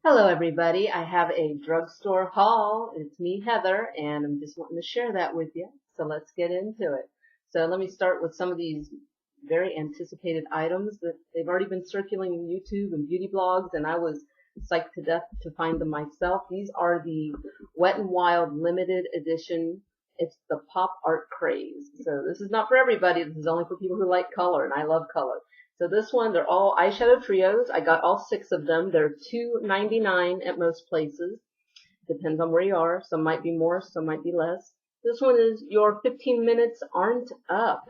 Hello everybody, I have a drugstore haul. It's me, Heather, and I'm just wanting to share that with you. So let's get into it. So let me start with some of these very anticipated items that they've already been circulating on YouTube and beauty blogs, and I was psyched to death to find them myself. These are the Wet n Wild limited edition. It's the Pop Art Craze. So this is not for everybody. This is only for people who like color, and I love color. So this one, they're all eyeshadow trios. I got all 6 of them. They're $2.99 at most places. Depends on where you are. Some might be more, some might be less. This one is Your 15 Minutes Aren't Up.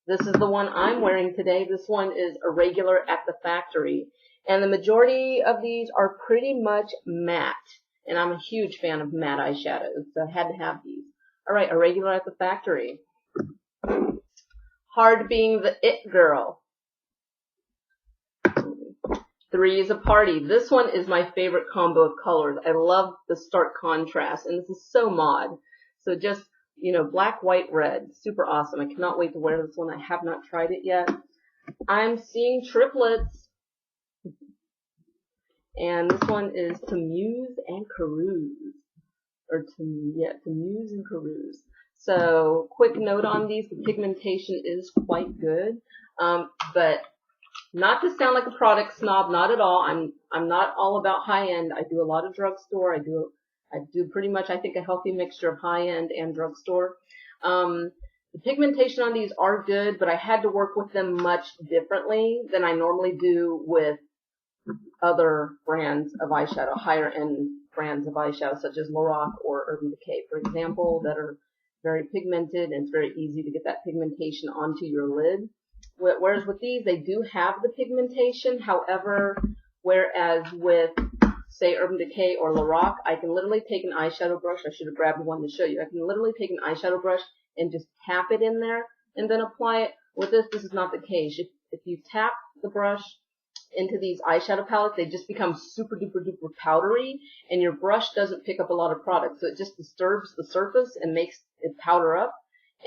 This is the one I'm wearing today. This one is a regular at the factory. And the majority of these are pretty much matte. And I'm a huge fan of matte eyeshadows, so I had to have these. Alright, a regular at the factory. Hard being the it girl. 3 is a party. This one is my favorite combo of colors. I love the stark contrast, and this is so mod. So just, black, white, red. Super awesome. I cannot wait to wear this one. I have not tried it yet. I'm Seeing Triplets. And this one is to Muse and Carouse. To Muse and Carouse. So, quick note on these. The pigmentation is quite good. But not to sound like a product snob, not at all. I'm not all about high end. I do a lot of drugstore. I do pretty much, I think, a healthy mixture of high end and drugstore. The pigmentation on these are good, but I had to work with them much differently than I normally do with other brands of eyeshadow, higher end brands of eyeshadow, such as Lorac or Urban Decay, for example, that are very pigmented, and it's very easy to get that pigmentation onto your lid. Whereas with these, they do have the pigmentation. However, whereas with, say, Urban Decay or Lorac, I can literally take an eyeshadow brush. I should have grabbed one to show you. I can literally take an eyeshadow brush and just tap it in there and then apply it. With this is not the case. If you tap the brush into these eyeshadow palettes, they just become super duper duper powdery, and your brush doesn't pick up a lot of product. So it just disturbs the surface and makes it powder up.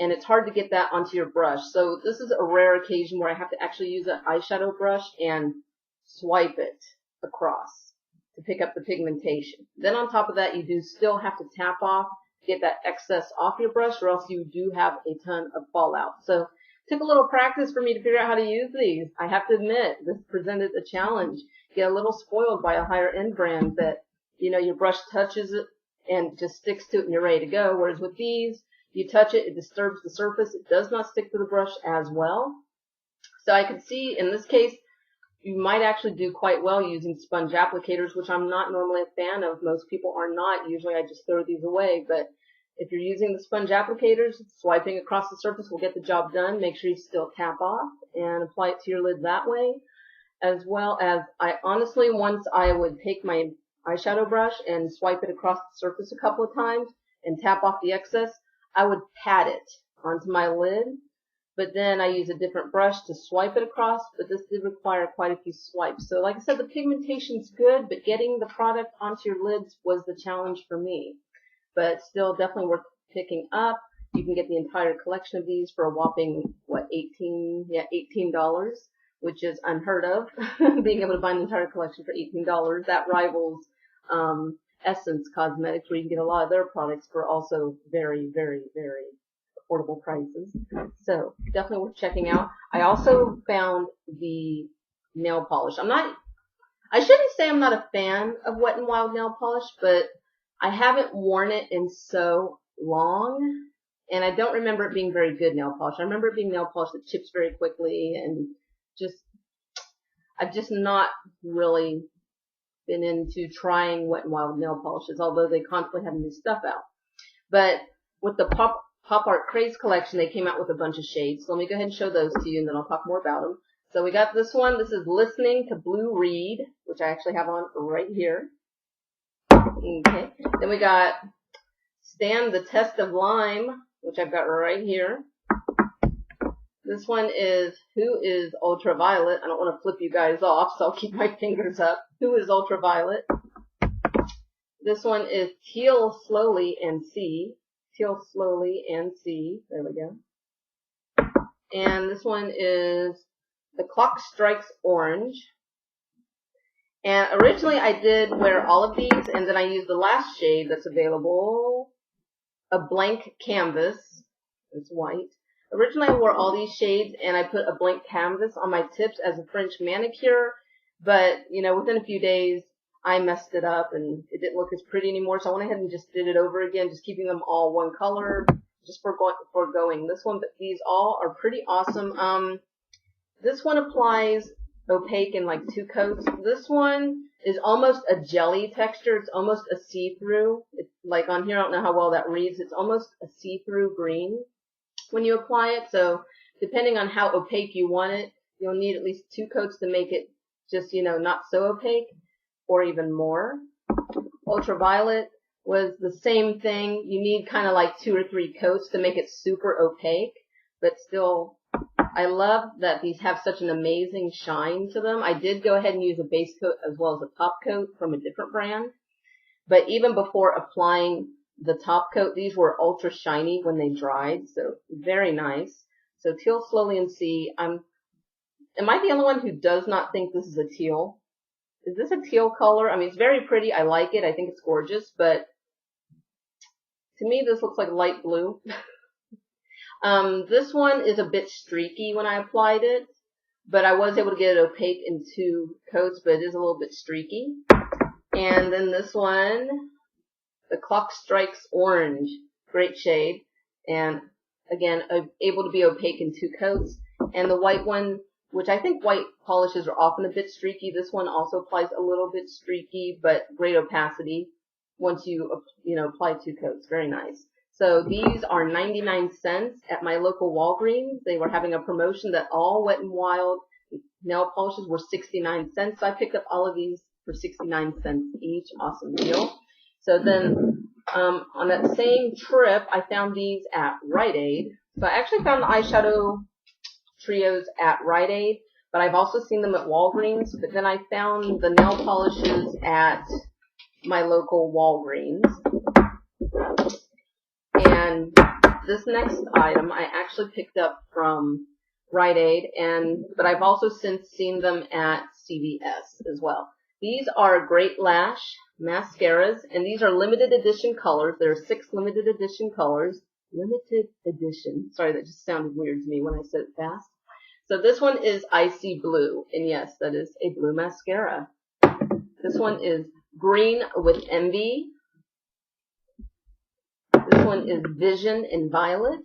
And it's hard to get that onto your brush. So this is a rare occasion where I have to actually use an eyeshadow brush and swipe it across to pick up the pigmentation. Then on top of that, you do still have to tap off to get that excess off your brush, or else you do have a ton of fallout. So it took a little practice for me to figure out how to use these. I have to admit, this presented a challenge. Get a little spoiled by a higher end brand that, your brush touches it and just sticks to it and you're ready to go. Whereas with these, you touch it, it disturbs the surface. It does not stick to the brush as well. So I can see in this case, you might actually do quite well using sponge applicators, which I'm not normally a fan of. Most people are not. Usually I just throw these away. But if you're using the sponge applicators, swiping across the surface will get the job done. Make sure you still tap off and apply it to your lid that way. As well as, I honestly, once I would take my eyeshadow brush and swipe it across the surface a couple of times and tap off the excess, I would pat it onto my lid, but then I use a different brush to swipe it across, but this did require quite a few swipes. So like I said, the pigmentation's good, but getting the product onto your lids was the challenge for me. But still definitely worth picking up. You can get the entire collection of these for a whopping, $18, which is unheard of, being able to buy an entire collection for $18. That rivals, Essence Cosmetics, where you can get a lot of their products for also very, very, very affordable prices. So definitely worth checking out. I also found the nail polish. I shouldn't say I'm not a fan of Wet n Wild nail polish, but I haven't worn it in so long, and I don't remember it being very good nail polish. I remember it being nail polish that chips very quickly, and I've just not really been into trying Wet n Wild nail polishes, although they constantly have new stuff out. But with the Pop Art Craze collection, they came out with a bunch of shades. So let me go ahead and show those to you, and then I'll talk more about them. So we got this one. This is Listening to Blue Reed, which I actually have on right here. Okay. Then we got Stand the Test of Lime, which I've got right here. This one is Who is Ultraviolet? I don't want to flip you guys off, so I'll keep my fingers up. Who is Ultraviolet? This one is Teal Slowly and See. Teal Slowly and See. There we go. And this one is The Clock Strikes Orange. And originally I did wear all of these, and then I used the last shade that's available, a blank canvas. It's white. Originally I wore all these shades, and I put a blank canvas on my tips as a French manicure, but, you know, within a few days, I messed it up, and it didn't look as pretty anymore, so I went ahead and just did it over again, just keeping them all one color, just foregoing this one, but these all are pretty awesome. This one applies opaque in like 2 coats. This one is almost a jelly texture. It's almost a see-through. It's like on here, I don't know how well that reads. It's almost a see-through green when you apply it. So depending on how opaque you want it, you'll need at least 2 coats to make it just, you know, not so opaque, or even more. Ultraviolet was the same thing. You need kind of like 2 or 3 coats to make it super opaque, but still, I love that these have such an amazing shine to them. I did go ahead and use a base coat as well as a top coat from a different brand. But even before applying the top coat, these were ultra shiny when they dried, so very nice. So Teal Slowly and See. Am I the only one who does not think this is a teal? Is this a teal color? I mean, it's very pretty. I like it. I think it's gorgeous, but to me, this looks like light blue. This one is a bit streaky when I applied it, but I was able to get it opaque in 2 coats, but it is a little bit streaky. And then this one, the Clock Strikes Orange, great shade, and again, able to be opaque in 2 coats. And the white one, which I think white polishes are often a bit streaky, this one also applies a little bit streaky, but great opacity once you apply 2 coats. Very nice. So these are 99 cents at my local Walgreens. They were having a promotion that all Wet n Wild nail polishes were 69 cents. So I picked up all of these for 69 cents each. Awesome deal. So then on that same trip, I found these at Rite Aid. So I actually found the eyeshadow trios at Rite Aid, but I've also seen them at Walgreens. But then I found the nail polishes at my local Walgreens. And this next item I actually picked up from Rite Aid, but I've also since seen them at CVS as well. These are Great Lash mascaras, and these are limited edition colors. There are 6 limited edition colors. Limited edition. Sorry, that just sounded weird to me when I said it fast. So this one is Icy Blue, and yes, that is a blue mascara. This one is Green with Envy. This one is Vision in Violet.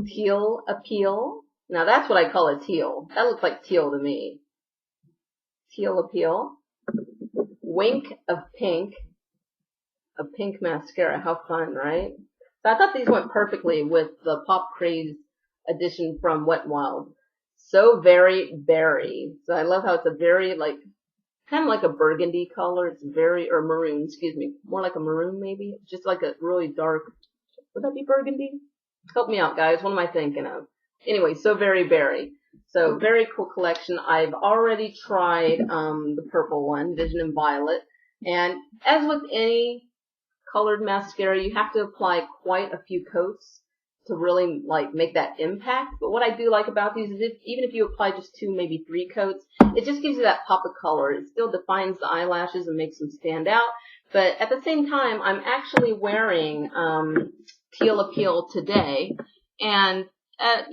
Teal Appeal. Now that's what I call a teal. That looks like teal to me. Teal Appeal. Wink of Pink. A pink mascara. How fun, right? So I thought these went perfectly with the Pop Craze edition from Wet n Wild. So very berry. So I love how it's a very like kind of like a burgundy color. It's very, or maroon, excuse me. More like a maroon maybe. Just like a really dark, would that be burgundy? Help me out, guys. What am I thinking of? Anyway, so very berry. So very cool collection. I've already tried the purple one, Vision in Violet. And as with any colored mascara, you have to apply quite a few coats to really like make that impact. But what I do like about these is even if you apply just 2, maybe 3 coats, it just gives you that pop of color. It still defines the eyelashes and makes them stand out. But at the same time, I'm actually wearing Teal Appeal today, and at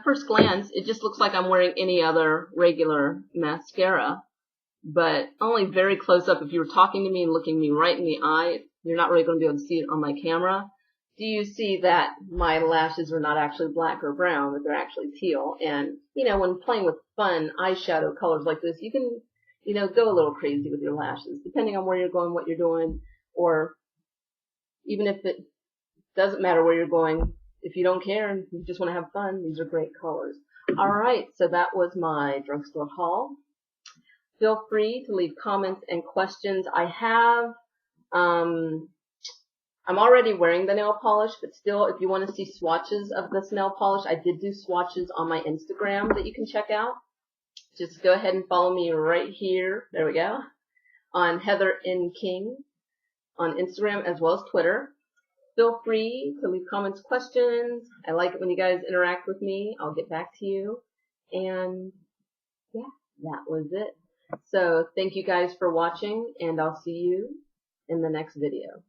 first glance, it just looks like I'm wearing any other regular mascara. But only very close up, if you were talking to me and looking me right in the eye, you're not really going to be able to see it on my camera. Do you see that my lashes are not actually black or brown, but they're actually teal? And, when playing with fun eyeshadow colors like this, you can, go a little crazy with your lashes, depending on where you're going, what you're doing, or even if it doesn't matter where you're going, if you don't care and you just want to have fun, these are great colors. Alright, so that was my drugstore haul. Feel free to leave comments and questions. I'm already wearing the nail polish, but still, if you want to see swatches of this nail polish, I did do swatches on my Instagram that you can check out. Just go ahead and follow me right here. There we go. On Heather N. King on Instagram as well as Twitter. Feel free to leave comments, questions. I like it when you guys interact with me. I'll get back to you. And yeah, that was it. So thank you guys for watching, and I'll see you in the next video.